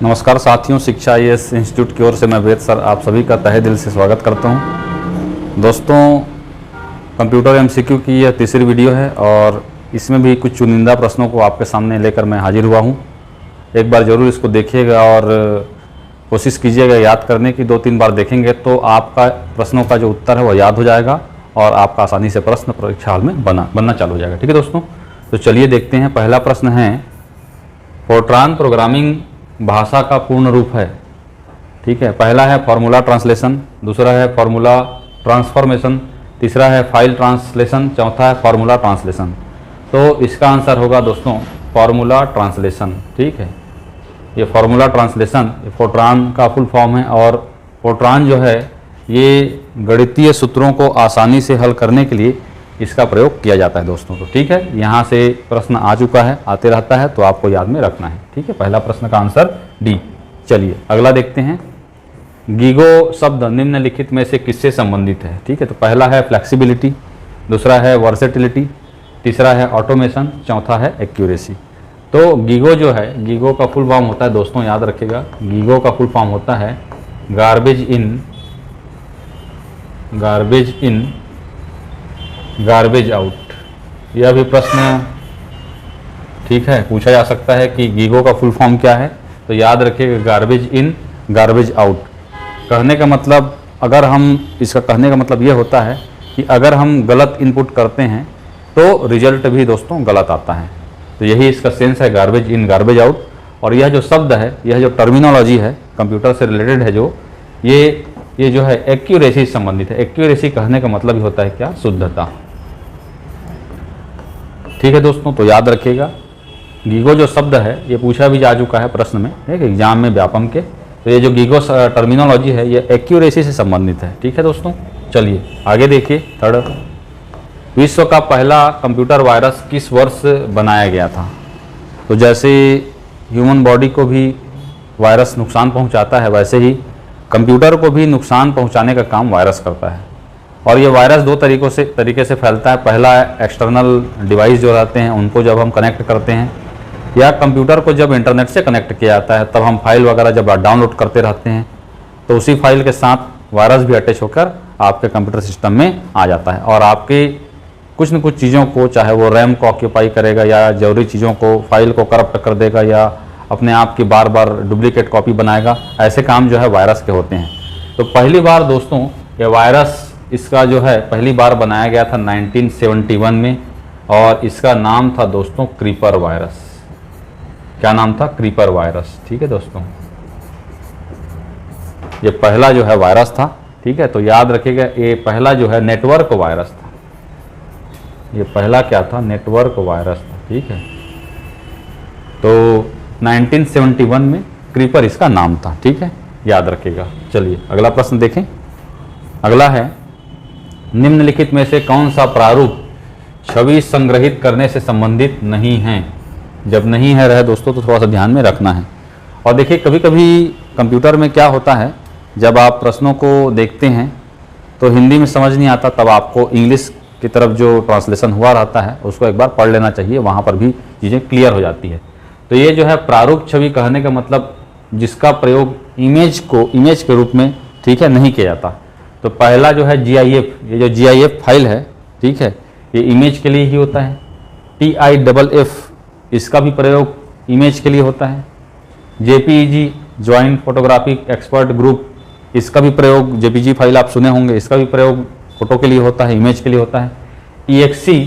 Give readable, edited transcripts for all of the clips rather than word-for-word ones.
नमस्कार साथियों, शिक्षा आईएएस इंस्टीट्यूट की ओर से मैं वेद सर आप सभी का तहे दिल से स्वागत करता हूं। दोस्तों, कंप्यूटर एमसीक्यू की यह तीसरी वीडियो है और इसमें भी कुछ चुनिंदा प्रश्नों को आपके सामने लेकर मैं हाजिर हुआ हूं। एक बार ज़रूर इसको देखिएगा और कोशिश कीजिएगा याद करने की। 2-3 बार देखेंगे तो आपका प्रश्नों का जो उत्तर है वो याद हो जाएगा और आपका आसानी से प्रश्न परीक्षा हॉल में बनना चालू हो जाएगा। ठीक है दोस्तों, तो चलिए देखते हैं। पहला प्रश्न है, फोर्ट्रान प्रोग्रामिंग भाषा का पूर्ण रूप है। ठीक है, पहला है फॉर्मूला ट्रांसलेशन, दूसरा है फॉर्मूला ट्रांसफॉर्मेशन, तीसरा है फाइल ट्रांसलेशन, चौथा है फॉर्मूला ट्रांसलेशन। तो इसका आंसर होगा दोस्तों फॉर्मूला ट्रांसलेशन। ठीक है, ये फॉर्मूला ट्रांसलेशन फोर्ट्रान का फुल फॉर्म है और फोर्ट्रान जो है ये गणितीय सूत्रों को आसानी से हल करने के लिए इसका प्रयोग किया जाता है दोस्तों। तो ठीक है, यहाँ से प्रश्न आ चुका है, आते रहता है, तो आपको याद में रखना है। ठीक है, पहला प्रश्न का आंसर डी। चलिए अगला देखते हैं। गीगो शब्द निम्नलिखित में से किससे संबंधित है? ठीक है, तो पहला है फ्लेक्सिबिलिटी, दूसरा है वर्सेटिलिटी, तीसरा है ऑटोमेशन, चौथा है एक्यूरेसी। तो गीगो जो है, गीगो का फुल फॉर्म होता है दोस्तों, याद रखिएगा, गीगो का फुल फॉर्म होता है गार्बेज इन गार्बेज आउट। यह भी प्रश्न ठीक है पूछा जा सकता है कि गीगो का फुल फॉर्म क्या है। तो याद रखिएगा गार्बेज इन गार्बेज आउट। कहने का मतलब, अगर हम इसका कहने का मतलब यह होता है कि अगर हम गलत इनपुट करते हैं तो रिजल्ट भी दोस्तों गलत आता है। तो यही इसका सेंस है, गार्बेज इन गार्बेज आउट। और यह जो शब्द है, यह जो टर्मिनोलॉजी है कंप्यूटर से रिलेटेड है, जो ये जो है एक्यूरेसी से संबंधित है। एक्यूरेसी कहने का मतलब ही होता है क्या? शुद्धता। ठीक है दोस्तों, तो याद रखिएगा गीगो जो शब्द है ये पूछा भी जा चुका है प्रश्न में, एक एग्जाम में व्यापम के। तो ये जो गीगो टर्मिनोलॉजी है ये एक्यूरेसी से संबंधित है। ठीक है दोस्तों, चलिए आगे देखिए। थर्ड, विश्व का पहला कंप्यूटर वायरस किस वर्ष बनाया गया था? तो जैसे ह्यूमन बॉडी को भी वायरस नुकसान पहुंचाता है, वैसे ही कंप्यूटर को भी नुकसान पहुंचाने का काम वायरस करता है। और ये वायरस दो तरीके से फैलता है। पहला एक्सटर्नल डिवाइस जो रहते हैं उनको जब हम कनेक्ट करते हैं, या कंप्यूटर को जब इंटरनेट से कनेक्ट किया जाता है, तब हम फाइल वगैरह जब डाउनलोड करते रहते हैं तो उसी फाइल के साथ वायरस भी अटैच होकर आपके कंप्यूटर सिस्टम में आ जाता है और आपके कुछ न कुछ चीज़ों को, चाहे वो रैम को ऑक्यूपाई करेगा या ज़रूरी चीज़ों को, फाइल को करप्ट कर देगा या अपने आप की बार बार डुप्लीकेट कॉपी बनाएगा। ऐसे काम जो है वायरस के होते हैं। तो पहली बार दोस्तों ये वायरस, इसका जो है पहली बार बनाया गया था 1971 में और इसका नाम था दोस्तों क्रीपर वायरस। क्या नाम था? Creeper virus. ठीक है दोस्तों, ये पहला जो है वायरस था। ठीक है, तो याद रखिएगा ये पहला जो है नेटवर्क वायरस था। ये पहला क्या था? नेटवर्क वायरस था। ठीक है, तो 1971 में क्रीपर इसका नाम था। ठीक है, याद रखिएगा। चलिए अगला प्रश्न देखें। अगला है, निम्नलिखित में से कौन सा प्रारूप छवि संग्रहित करने से संबंधित नहीं है? जब नहीं है रहे दोस्तों तो थोड़ा सा ध्यान में रखना है। और देखिए कभी कभी कंप्यूटर में क्या होता है, जब आप प्रश्नों को देखते हैं तो हिंदी में समझ नहीं आता, तब आपको इंग्लिश की तरफ जो ट्रांसलेशन हुआ रहता है उसको एक बार पढ़ लेना चाहिए, वहाँ पर भी चीज़ें क्लियर हो जाती है। तो ये जो है प्रारूप छवि कहने का मतलब जिसका प्रयोग इमेज के रूप में, ठीक है, नहीं किया जाता। तो पहला जो है GIF, ये जो GIF फाइल है, ठीक है, ये इमेज के लिए ही होता है। TIFF, इसका भी प्रयोग इमेज के लिए होता है। JPEG, joint photographic expert group, इसका भी प्रयोग, JPG फाइल आप सुने होंगे, इसका भी प्रयोग फोटो के लिए होता है, इमेज के लिए होता है। EXE,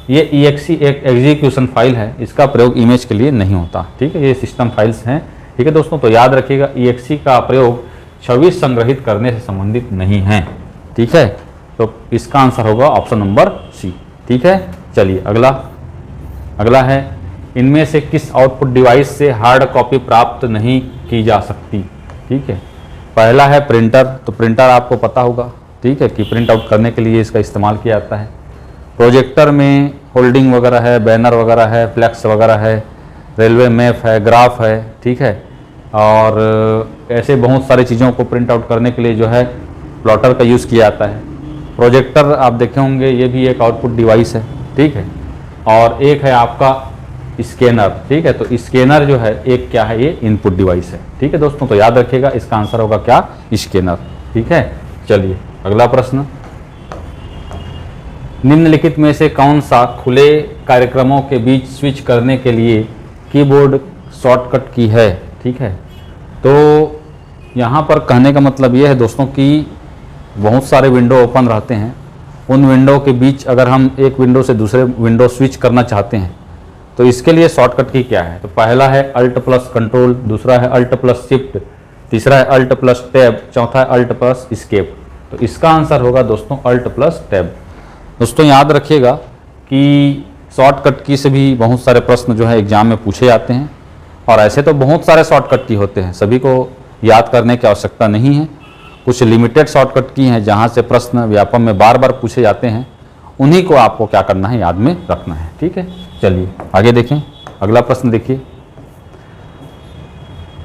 ये EXE एक एग्जीक्यूशन फाइल है, इसका प्रयोग इमेज के लिए नहीं होता। ठीक है, ये सिस्टम फाइल्स हैं। ठीक है दोस्तों, तो याद रखिएगा EXE का प्रयोग छवि संग्रहित करने से संबंधित नहीं है। ठीक है, तो इसका आंसर होगा ऑप्शन नंबर सी। ठीक है, चलिए अगला है, इनमें से किस आउटपुट डिवाइस से हार्ड कॉपी प्राप्त नहीं की जा सकती? ठीक है, पहला है प्रिंटर। तो प्रिंटर आपको पता होगा, ठीक है, कि प्रिंट आउट करने के लिए इसका इस्तेमाल किया जाता है। प्रोजेक्टर में होल्डिंग वगैरह है, बैनर वगैरह है, फ्लैक्स वगैरह है, रेलवे मैप है, ग्राफ है। ठीक है, और ऐसे बहुत सारी चीज़ों को प्रिंट आउट करने के लिए जो है प्लॉटर का यूज़ किया जाता है। प्रोजेक्टर आप देखे होंगे, ये भी एक आउटपुट डिवाइस है। ठीक है, और एक है आपका स्कैनर, ठीक है। तो स्कैनर जो है एक क्या है, ये इनपुट डिवाइस है, ठीक है दोस्तों। तो याद रखिएगा इसका आंसर होगा क्या, स्कैनर, ठीक है। चलिए अगला प्रश्न, निम्नलिखित में से कौन सा खुले कार्यक्रमों के बीच स्विच करने के लिए कीबोर्ड शॉर्टकट की है, ठीक है। तो यहाँ पर कहने का मतलब ये है दोस्तों कि बहुत सारे विंडो ओपन रहते हैं, उन विंडो के बीच अगर हम एक विंडो से दूसरे विंडो स्विच करना चाहते हैं तो इसके लिए शॉर्टकट की क्या है। तो पहला है अल्ट प्लस कंट्रोल, दूसरा है अल्ट प्लस शिफ्ट, तीसरा है अल्ट प्लस टैब, चौथा है अल्ट प्लस एस्केप। तो इसका आंसर होगा दोस्तों अल्ट प्लस टैब। दोस्तों याद रखिएगा कि शॉर्टकट की से भी बहुत सारे प्रश्न जो है एग्जाम में पूछे जाते हैं, और ऐसे तो बहुत सारे शॉर्टकट की होते हैं, सभी को याद करने की आवश्यकता नहीं है। कुछ लिमिटेड शॉर्टकट की हैं जहाँ से प्रश्न व्यापम में बार बार पूछे जाते हैं, उन्हीं को आपको क्या करना है, याद में रखना है, ठीक है। चलिए आगे देखें, अगला प्रश्न देखिए।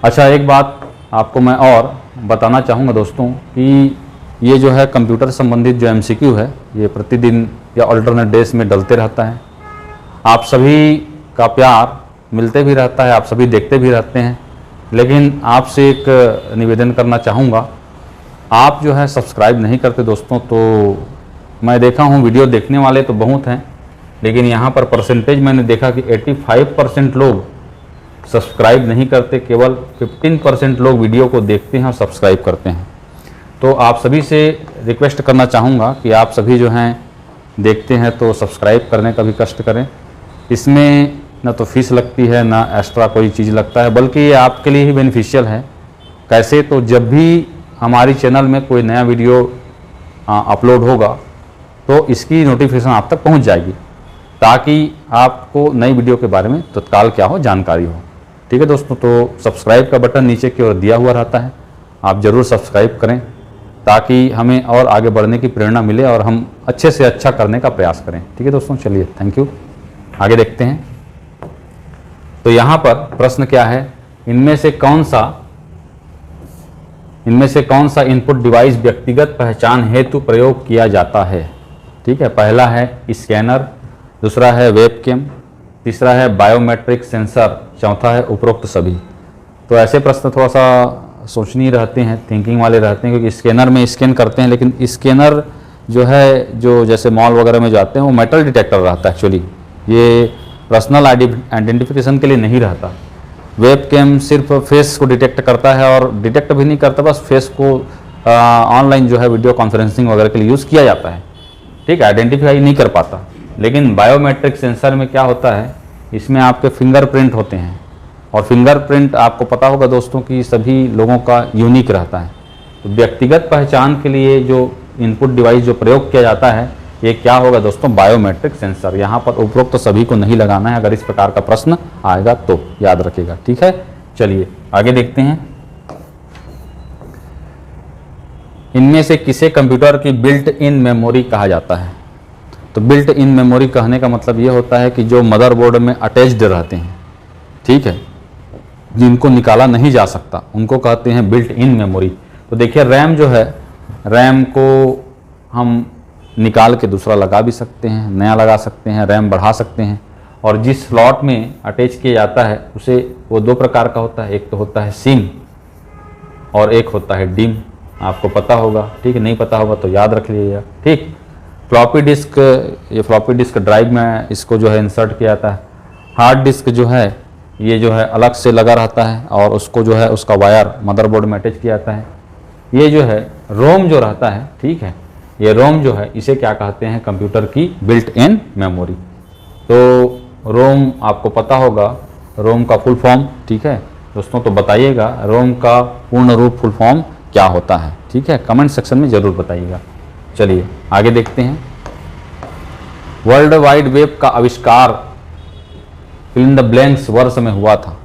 अच्छा, एक बात आपको मैं और बताना चाहूँगा दोस्तों कि ये जो है कंप्यूटर संबंधित जो MCQ है, ये प्रतिदिन या अल्टरनेट डेज में डलते रहता है। आप सभी का प्यार मिलते भी रहता है, आप सभी देखते भी रहते हैं, लेकिन आपसे एक निवेदन करना चाहूँगा, आप जो है सब्सक्राइब नहीं करते दोस्तों। तो मैं देखा हूँ वीडियो देखने वाले तो बहुत हैं, लेकिन यहाँ पर परसेंटेज मैंने देखा कि 85% लोग सब्सक्राइब नहीं करते, केवल 15% लोग वीडियो को देखते हैं और सब्सक्राइब करते हैं। तो आप सभी से रिक्वेस्ट करना चाहूँगा कि आप सभी जो हैं देखते हैं तो सब्सक्राइब करने का भी कष्ट करें। इसमें ना तो फीस लगती है, ना एक्स्ट्रा कोई चीज़ लगता है, बल्कि ये आपके लिए ही बेनिफिशियल है। कैसे, तो जब भी हमारी चैनल में कोई नया वीडियो अपलोड होगा तो इसकी नोटिफिकेशन आप तक पहुंच जाएगी, ताकि आपको नई वीडियो के बारे में तत्काल क्या हो, जानकारी हो, ठीक है दोस्तों। तो सब्सक्राइब का बटन नीचे की ओर दिया हुआ रहता है, आप ज़रूर सब्सक्राइब करें ताकि हमें और आगे बढ़ने की प्रेरणा मिले और हम अच्छे से अच्छा करने का प्रयास करें, ठीक है दोस्तों। चलिए थैंक यू, आगे देखते हैं। तो यहाँ पर प्रश्न क्या है, इनमें से कौन सा इनपुट डिवाइस व्यक्तिगत पहचान हेतु प्रयोग किया जाता है, ठीक है। पहला है स्कैनर, दूसरा है वेबकैम, तीसरा है बायोमेट्रिक सेंसर, चौथा है उपरोक्त सभी। तो ऐसे प्रश्न थोड़ा सा सोचनीय रहते हैं, थिंकिंग वाले रहते हैं, क्योंकि स्कैनर में स्कैन करते हैं, लेकिन स्कैनर जो है, जो जैसे मॉल वगैरह में जाते हैं, वो मेटल डिटेक्टर रहता है एक्चुअली, ये पर्सनल आइडेंटिफिकेशन के लिए नहीं रहता। वेबकैम सिर्फ फेस को डिटेक्ट करता है, और डिटेक्ट भी नहीं करता, बस फेस को ऑनलाइन जो है वीडियो कॉन्फ्रेंसिंग वगैरह के लिए यूज़ किया जाता है, ठीक है, आइडेंटिफाई नहीं कर पाता। लेकिन बायोमेट्रिक सेंसर में क्या होता है, इसमें आपके फिंगरप्रिंट होते हैं, और फिंगरप्रिंट आपको पता होगा दोस्तों कि सभी लोगों का यूनिक रहता है। तो व्यक्तिगत पहचान के लिए जो इनपुट डिवाइस जो प्रयोग किया जाता है, ये क्या होगा दोस्तों, बायोमेट्रिक सेंसर। यहाँ पर उपरोक्त तो सभी को नहीं लगाना है, अगर इस प्रकार का प्रश्न आएगा तो याद रखिएगा, ठीक है। चलिए आगे देखते हैं। इनमें से किसे कंप्यूटर की बिल्ट इन मेमोरी कहा जाता है। तो बिल्ट इन मेमोरी कहने का मतलब ये होता है कि जो मदरबोर्ड में अटैच्ड रहते हैं, ठीक है, जिनको निकाला नहीं जा सकता, उनको कहते हैं बिल्ट इन मेमोरी। तो देखिए रैम जो है, रैम को हम निकाल के दूसरा लगा भी सकते हैं, नया लगा सकते हैं, रैम बढ़ा सकते हैं, और जिस स्लॉट में अटैच किया जाता है उसे, वो दो प्रकार का होता है, एक तो होता है सिम और एक होता है डिम। आपको पता होगा, ठीक है, नहीं पता होगा तो याद रख लीजिएगा, ठीक। फ्लॉपी डिस्क, ये फ्लॉपी डिस्क ड्राइव में इसको जो है इंसर्ट किया जाता है। हार्ड डिस्क जो है, ये जो है अलग से लगा रहता है, और उसको जो है उसका वायर मदरबोर्ड में अटैच किया जाता है। ये जो है रोम जो रहता है, ठीक है, ये रोम जो है, इसे क्या कहते हैं, कंप्यूटर की बिल्ट इन मेमोरी। तो रोम आपको पता होगा, रोम का फुल फॉर्म, ठीक है दोस्तों, तो बताइएगा रोम का पूर्ण रूप फुल फॉर्म क्या होता है, ठीक है, कमेंट सेक्शन में ज़रूर बताइएगा। चलिए आगे देखते हैं। वर्ल्ड वाइड वेब का आविष्कार फिल इन द ब्लैंक्स वर्ष में हुआ था।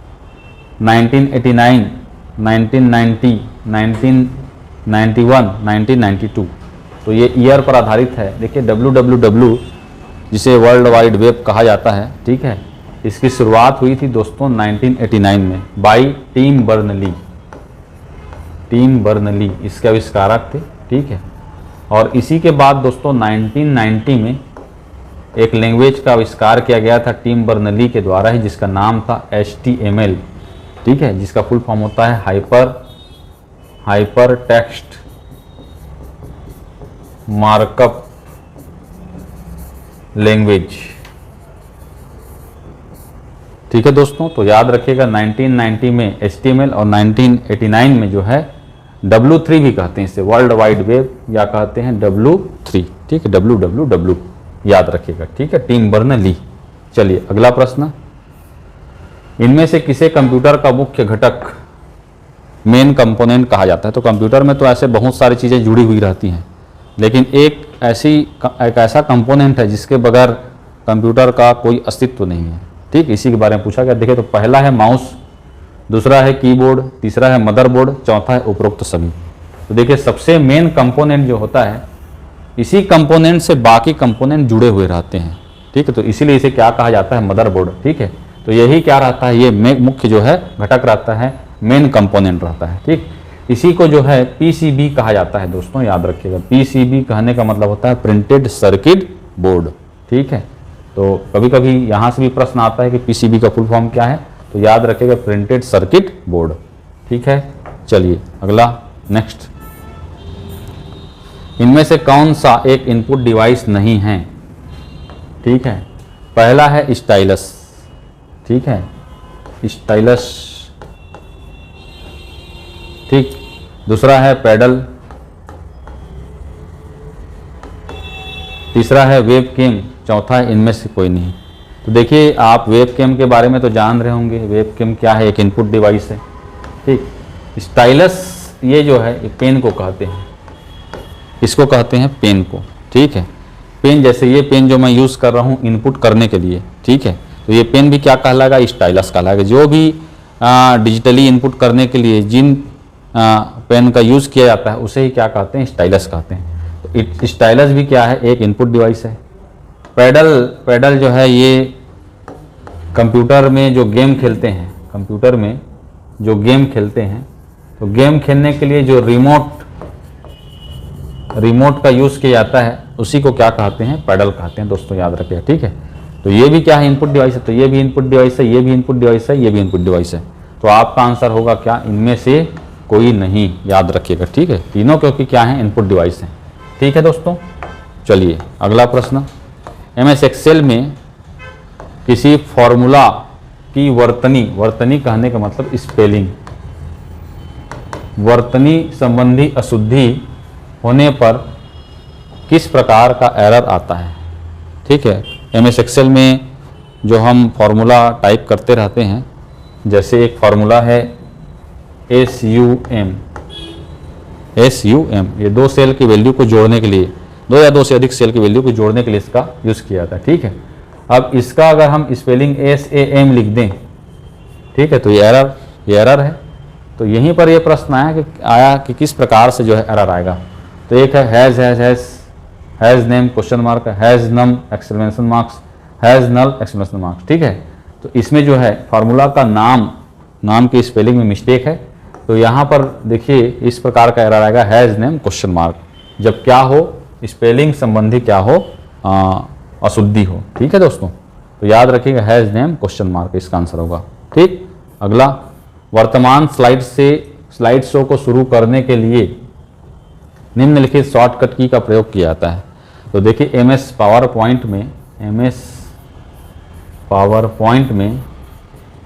1989, 1990, 1991, 1992। तो ये ईयर पर आधारित है। देखिए www जिसे वर्ल्ड वाइड वेब कहा जाता है, ठीक है, इसकी शुरुआत हुई थी दोस्तों 1989 में by Tim Berners Lee. Tim Berners Lee इसके आविष्कारक थे, ठीक है। और इसी के बाद दोस्तों 1990 में एक लैंग्वेज का आविष्कार किया गया था टिम बर्नली के द्वारा ही, जिसका नाम था HTML, ठीक है, जिसका फुल फॉर्म होता है हाइपर टेक्स्ट मार्कअप लैंग्वेज। ठीक है दोस्तों, तो याद रखिएगा 1990 में HTML और 1989 में जो है W3 भी कहते हैं इसे, वर्ल्ड वाइड वेब या कहते हैं W3, ठीक है, WWW याद रखिएगा, ठीक है, टिम बर्नली। चलिए अगला प्रश्न, इनमें से किसे कंप्यूटर का मुख्य घटक मेन कंपोनेंट कहा जाता है? तो कंप्यूटर में तो ऐसे बहुत सारी चीज़ें जुड़ी हुई रहती हैं, लेकिन एक ऐसा कंपोनेंट है जिसके बगैर कंप्यूटर का कोई अस्तित्व नहीं है, ठीक, इसी के बारे में पूछा गया। देखिए तो पहला है माउस, दूसरा है कीबोर्ड, तीसरा है मदरबोर्ड, चौथा है उपरोक्त सभी। तो देखिए सबसे मेन कंपोनेंट जो होता है, इसी कंपोनेंट से बाकी कंपोनेंट जुड़े हुए रहते हैं, ठीक है, तो इसीलिए इसे क्या कहा जाता है? मदरबोर्ड, ठीक है। तो यही क्या रहता है? ये मुख्य जो है घटक रहता है, मेन कंपोनेंट रहता है, ठीक। इसी को जो है PCB कहा जाता है दोस्तों, याद रखिएगा। PCB कहने का मतलब होता है प्रिंटेड सर्किट बोर्ड, ठीक है। तो कभी कभी यहाँ से भी प्रश्न आता है कि PCB का फुल फॉर्म क्या है, तो याद रखिएगा प्रिंटेड सर्किट बोर्ड, ठीक है। चलिए अगला नेक्स्ट, इनमें से कौन सा एक इनपुट डिवाइस नहीं है? ठीक है, पहला है स्टाइलस, ठीक है, स्टाइलस, ठीक। दूसरा है पैडल, तीसरा है वेबकैम, चौथा है इनमें से कोई नहीं। तो देखिए आप वेबकैम के बारे में तो जान रहे होंगे, वेबकैम क्या है? एक इनपुट डिवाइस है, ठीक। स्टाइलस ये जो है ये पेन को कहते हैं, इसको कहते हैं पेन को, ठीक है। पेन जैसे ये पेन जो मैं यूज़ कर रहा हूँ इनपुट करने के लिए, ठीक है, तो ये पेन भी क्या कहलाएगा? स्टाइलस कहलाएगा। जो भी डिजिटली इनपुट करने के लिए जिन पेन का यूज़ किया जाता है उसे ही क्या कहते हैं? स्टाइलस कहते हैं। तो स्टाइलस भी क्या है? एक इनपुट डिवाइस है। पैडल जो है ये कंप्यूटर में जो गेम खेलते हैं, कंप्यूटर में जो गेम खेलते हैं, तो गेम खेलने के लिए जो रिमोट का यूज़ किया जाता है उसी को क्या कहते हैं? पैडल कहते हैं दोस्तों, याद रखिएगा, ठीक है। तो ये भी क्या है? इनपुट डिवाइस है। तो ये भी इनपुट डिवाइस है, ये भी इनपुट डिवाइस है, ये भी इनपुट डिवाइस है। तो आपका आंसर होगा क्या? इनमें से कोई नहीं, याद रखिएगा, ठीक है। तीनों क्योंकि क्या है? इनपुट डिवाइस हैं, ठीक है दोस्तों। चलिए अगला प्रश्न, MS एक्सेल में किसी फॉर्मूला की वर्तनी कहने का मतलब स्पेलिंग, वर्तनी संबंधी अशुद्धि होने पर किस प्रकार का एरर आता है? ठीक है, MS एक्सेल में जो हम फॉर्मूला टाइप करते रहते हैं, जैसे एक फॉर्मूला है SUM, ये दो सेल की वैल्यू को जोड़ने के लिए, दो या दो से अधिक सेल की वैल्यू को जोड़ने के लिए इसका यूज़ किया जाता है, ठीक है। अब इसका अगर हम स्पेलिंग SAM लिख दें, ठीक है, तो ये एरर है। तो यहीं पर ये प्रश्न आया कि किस प्रकार से जो है एरर आएगा। तो एक है has name question mark, has num exclamation marks, has null exclamation marks, ठीक है। तो इसमें जो है फार्मूला का नाम की स्पेलिंग में मिस्टेक है। तो यहाँ पर देखिए इस प्रकार का एरर आएगा, हैज़ नेम क्वेश्चन मार्क, जब क्या हो? स्पेलिंग संबंधी क्या हो? अशुद्धि हो, ठीक है दोस्तों। तो याद रखिएगा हैज़ नेम क्वेश्चन मार्क इसका आंसर होगा, ठीक। अगला, वर्तमान स्लाइड शो को शुरू करने के लिए निम्नलिखित शॉर्टकट की का प्रयोग किया जाता है। तो देखिए MS पावर पॉइंट में,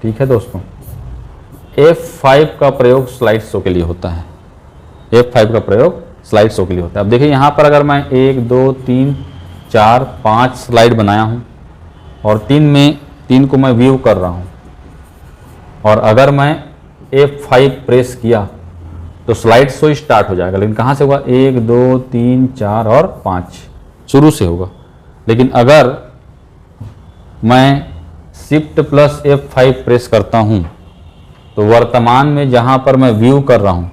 ठीक है दोस्तों, F5 का प्रयोग स्लाइड शो के लिए होता है, F5 का प्रयोग स्लाइड शो के लिए होता है। अब देखिए यहाँ पर अगर मैं 1 2 3 4 5 स्लाइड बनाया हूँ और 3 को मैं व्यू कर रहा हूँ, और अगर मैं F5 प्रेस किया तो स्लाइड शो स्टार्ट हो जाएगा। लेकिन कहाँ से होगा? 1 2 3 4 और 5 शुरू से होगा। लेकिन अगर मैं Shift + F5 प्रेस करता हूँ तो वर्तमान में जहाँ पर मैं व्यू कर रहा हूँ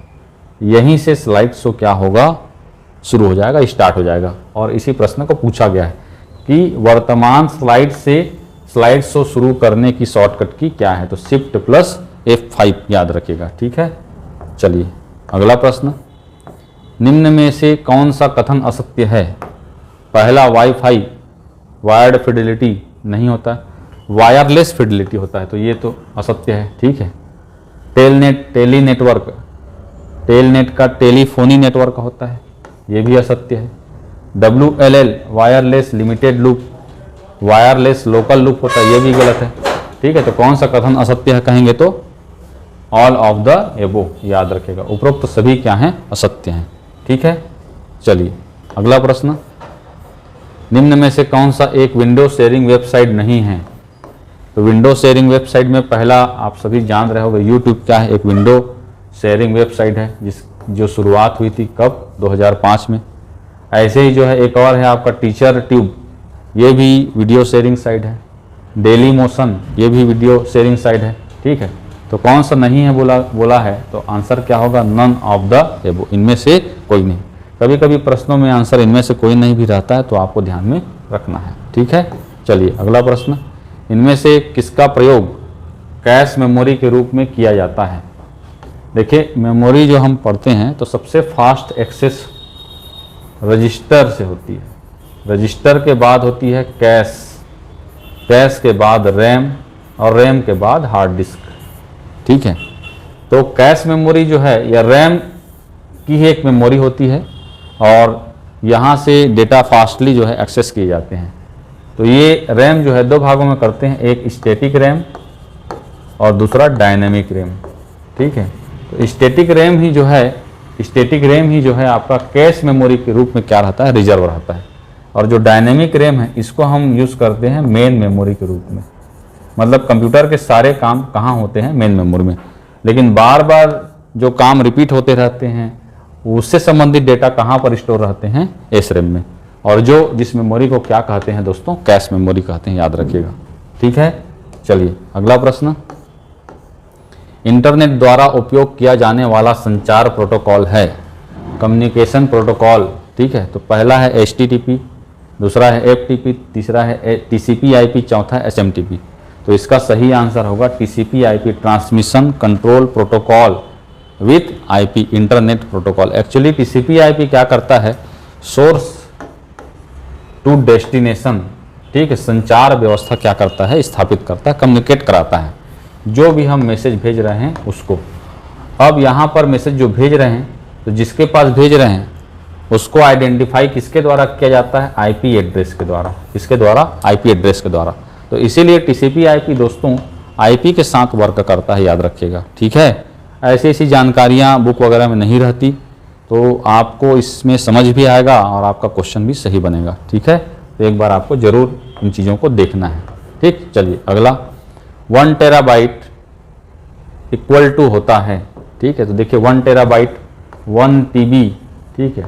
यहीं से स्लाइड शो क्या होगा? शुरू हो जाएगा, स्टार्ट हो जाएगा। और इसी प्रश्न को पूछा गया है कि वर्तमान स्लाइड से स्लाइड शो शुरू करने की शॉर्टकट की क्या है? तो Shift + F5 याद रखिएगा, ठीक है। चलिए अगला प्रश्न, निम्न में से कौन सा कथन असत्य है? पहला, वायर्ड फिडिलिटी नहीं होता है, वायरलेस फिडिलिटी होता है, तो ये तो असत्य है। ठीक है। टेलनेट टेली नेटवर्क, टेलनेट का टेलीफोनी नेटवर्क होता है, ये भी असत्य है। WLL wireless limited loop, wireless local loop होता है, ये भी गलत है। ठीक है। तो कौन सा कथन असत्य है कहेंगे तो ऑल ऑफ द एबो, याद रखेगा। उपरोक्त सभी क्या हैं? असत्य हैं। ठीक है। चलिए अगला प्रश्न, निम्न में से कौन सा एक विंडो शेयरिंग वेबसाइट नहीं है? तो विंडो शेयरिंग वेबसाइट में पहला आप सभी जान रहे होंगे, यूट्यूब क्या है? एक विंडो शेयरिंग वेबसाइट है जो शुरुआत हुई थी कब? 2005 में। ऐसे ही जो है एक और है आपका टीचर ट्यूब, ये भी वीडियो शेयरिंग साइट है। डेली मोशन, ये भी वीडियो शेयरिंग साइट है। ठीक है। तो कौन सा नहीं है बोला है, तो आंसर क्या होगा? नन ऑफ द एबो, इनमें से कोई नहीं। कभी कभी प्रश्नों में आंसर इनमें से कोई नहीं भी रहता है, तो आपको ध्यान में रखना है। ठीक है। चलिए अगला प्रश्न, इनमें से किसका प्रयोग कैश मेमोरी के रूप में किया जाता है? देखिए मेमोरी जो हम पढ़ते हैं तो सबसे फास्ट एक्सेस रजिस्टर से होती है, रजिस्टर के बाद होती है कैश, कैश के बाद रैम, और रैम के बाद हार्ड डिस्क। ठीक है। तो कैश मेमोरी जो है या रैम की ही एक मेमोरी होती है, और यहाँ से डेटा फास्टली जो है एक्सेस किए जाते हैं। तो ये रैम जो है दो भागों में करते हैं, एक स्टैटिक रैम और दूसरा डायनेमिक रैम। ठीक है। तो स्टैटिक रैम ही जो है आपका कैश मेमोरी के रूप में क्या रहता है? रिजर्व रहता है। और जो डायनेमिक रैम है इसको हम यूज़ करते हैं मेन मेमोरी के रूप में। मतलब कंप्यूटर के सारे काम कहाँ होते हैं? मेन मेमोरी में। लेकिन बार बार जो काम रिपीट होते रहते हैं उससे संबंधित डेटा कहाँ पर स्टोर रहते हैं? एस रैम में। और जिस मेमोरी को क्या कहते हैं दोस्तों? कैश मेमोरी कहते हैं, याद रखिएगा। ठीक है। चलिए अगला प्रश्न, इंटरनेट द्वारा उपयोग किया जाने वाला संचार प्रोटोकॉल है कम्युनिकेशन प्रोटोकॉल। ठीक है। तो पहला है HTTP, दूसरा है FTP, तीसरा है TCP/IP, चौथा है SMTP। तो इसका सही आंसर होगा TCP/IP, transmission control protocol with IP, internet protocol. Actually TCP/IP क्या करता है? सोर्स टू डेस्टिनेशन, ठीक है, संचार व्यवस्था क्या करता है? स्थापित करता है, कम्युनिकेट कराता है जो भी हम मैसेज भेज रहे हैं उसको। अब यहाँ पर मैसेज जो भेज रहे हैं, तो जिसके पास भेज रहे हैं उसको आइडेंटिफाई किसके द्वारा किया जाता है? IP एड्रेस के द्वारा। किसके द्वारा? IP एड्रेस के द्वारा। तो इसीलिए TCP/IP दोस्तों IP के साथ वर्क करता है, याद रखिएगा। ठीक है। ऐसी ऐसी जानकारियाँ बुक वगैरह में नहीं रहती, तो आपको इसमें समझ भी आएगा और आपका क्वेश्चन भी सही बनेगा। ठीक है। तो एक बार आपको जरूर इन चीज़ों को देखना है। ठीक। चलिए अगला, 1 टेराबाइट इक्वल टू होता है। ठीक है। तो देखिए 1 टेराबाइट 1 TB। ठीक है।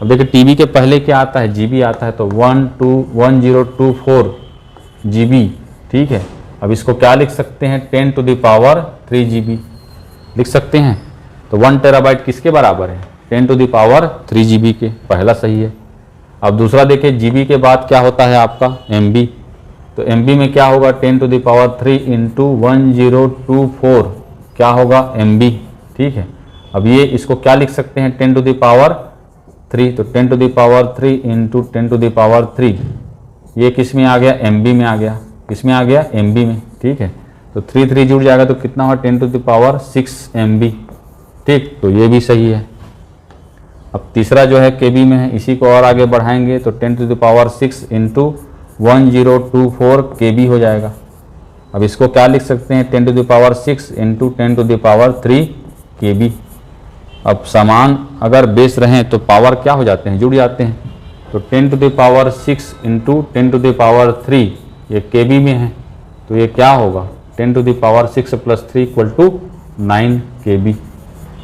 अब देखिए TB के पहले क्या आता है? GB आता है, तो 1024 GB। ठीक है। अब इसको क्या लिख सकते हैं? 10⁻³ GB लिख सकते हैं। तो 1 टेराबाइट किसके बराबर है? 10⁻³ GB के। पहला सही है। अब दूसरा देखिए GB के बाद क्या होता है आपका? MB। तो MB में क्या होगा? 10⁻³ इंटू 1024 क्या होगा? MB। ठीक है। अब ये इसको क्या लिख सकते हैं? 10⁻³ तो 10⁻³ इंटू 10⁻³ ये किस में आ गया? MB में आ गया। किस में आ गया? MB में। ठीक है। तो 3 जुड़ जाएगा तो कितना हुआ? 10⁻6 MB। ठीक। तो ये भी सही है। अब तीसरा जो है KB में है, इसी को और आगे बढ़ाएंगे तो 10⁻6 इंटू 1024 KB हो जाएगा। अब इसको क्या लिख सकते हैं? 10⁻6 इंटू 10⁻³ KB। अब समान अगर बेस रहें तो पावर क्या हो जाते हैं? जुड़ जाते हैं। तो 10⁻6 इंटू 10⁻³ ये KB में है, तो ये क्या होगा? 10⁻6 + 3 = 9 KB।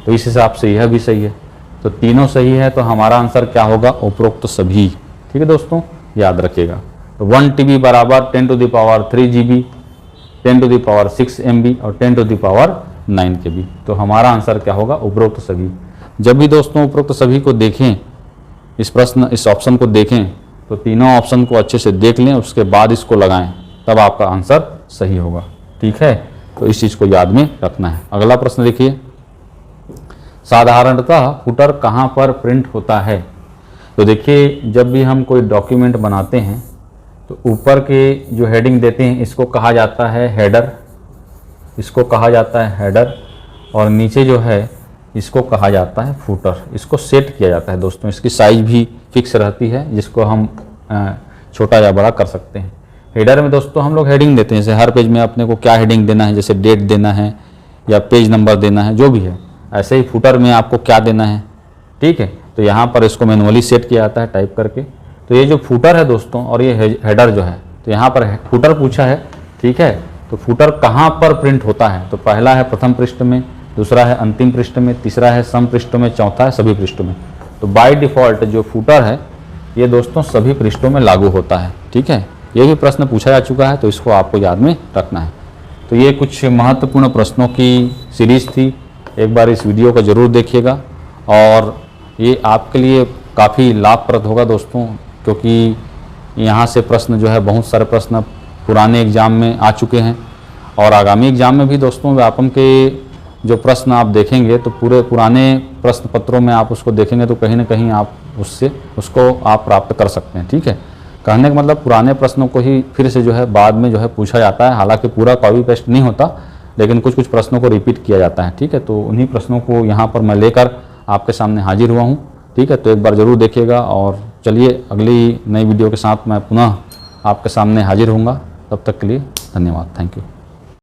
तो इस हिसाब से यह भी सही है। तो तीनों सही है, तो हमारा आंसर क्या होगा? उपरोक्त सभी। ठीक है दोस्तों, याद रखिएगा। तो 1 TB बराबर 10⁻³ GB, 10⁻6 MB और 10⁻9 KB। तो हमारा आंसर क्या होगा? उपरोक्त सभी। जब भी दोस्तों उपरोक्त सभी को देखें, इस ऑप्शन को देखें, तो तीनों ऑप्शन को अच्छे से देख लें, उसके बाद इसको लगाएं, तब आपका आंसर सही होगा। ठीक है। तो इस चीज़ को याद में रखना है। अगला प्रश्न देखिए, साधारणतः फुटर कहाँ पर प्रिंट होता है? तो देखिए जब भी हम कोई डॉक्यूमेंट बनाते हैं तो ऊपर के जो हेडिंग देते हैं इसको कहा जाता है हेडर, इसको कहा जाता है हेडर, और नीचे जो है इसको कहा जाता है फूटर। इसको सेट किया जाता है दोस्तों, इसकी साइज भी फिक्स रहती है जिसको हम छोटा या बड़ा कर सकते हैं। हेडर में दोस्तों हम लोग हेडिंग देते हैं, जैसे हर पेज में अपने को क्या हेडिंग देना है, जैसे डेट देना है या पेज नंबर देना है, जो भी है। ऐसे ही फूटर में आपको क्या देना है, ठीक है। तो यहाँ पर इसको मैनुअली सेट किया जाता है टाइप करके। तो ये जो फूटर है दोस्तों और ये हेडर जो है, तो यहाँ पर फूटर पूछा है, ठीक है। तो फूटर कहाँ पर प्रिंट होता है, तो पहला है प्रथम पृष्ठ में, दूसरा है अंतिम पृष्ठ में, तीसरा है सम पृष्ठों में, चौथा है सभी पृष्ठों में। तो बाय डिफ़ॉल्ट जो फूटर है ये दोस्तों सभी पृष्ठों में लागू होता है, ठीक है। ये भी प्रश्न पूछा जा चुका है, तो इसको आपको याद में रखना है। तो ये कुछ महत्वपूर्ण प्रश्नों की सीरीज़ थी, एक बार इस वीडियो को ज़रूर देखिएगा और ये आपके लिए काफ़ी लाभप्रद होगा दोस्तों, क्योंकि यहाँ से प्रश्न जो है बहुत सारे प्रश्न पुराने एग्ज़ाम में आ चुके हैं और आगामी एग्ज़ाम में भी दोस्तों व्यापम के जो प्रश्न आप देखेंगे तो पूरे पुराने प्रश्न पत्रों में आप उसको देखेंगे तो कहीं ना कहीं आप उसको आप प्राप्त कर सकते हैं, ठीक है। कहने का मतलब पुराने प्रश्नों को ही फिर से जो है बाद में जो है पूछा जाता है, हालांकि पूरा कॉपी पेस्ट नहीं होता, लेकिन कुछ कुछ प्रश्नों को रिपीट किया जाता है, ठीक है। तो उन्हीं प्रश्नों को यहाँ पर मैं लेकर आपके सामने हाजिर हुआ हूँ, ठीक है। तो एक बार ज़रूर देखिएगा और चलिए अगली नई वीडियो के साथ मैं पुनः आपके सामने हाजिर होऊंगा। तब तक के लिए धन्यवाद, थैंक यू।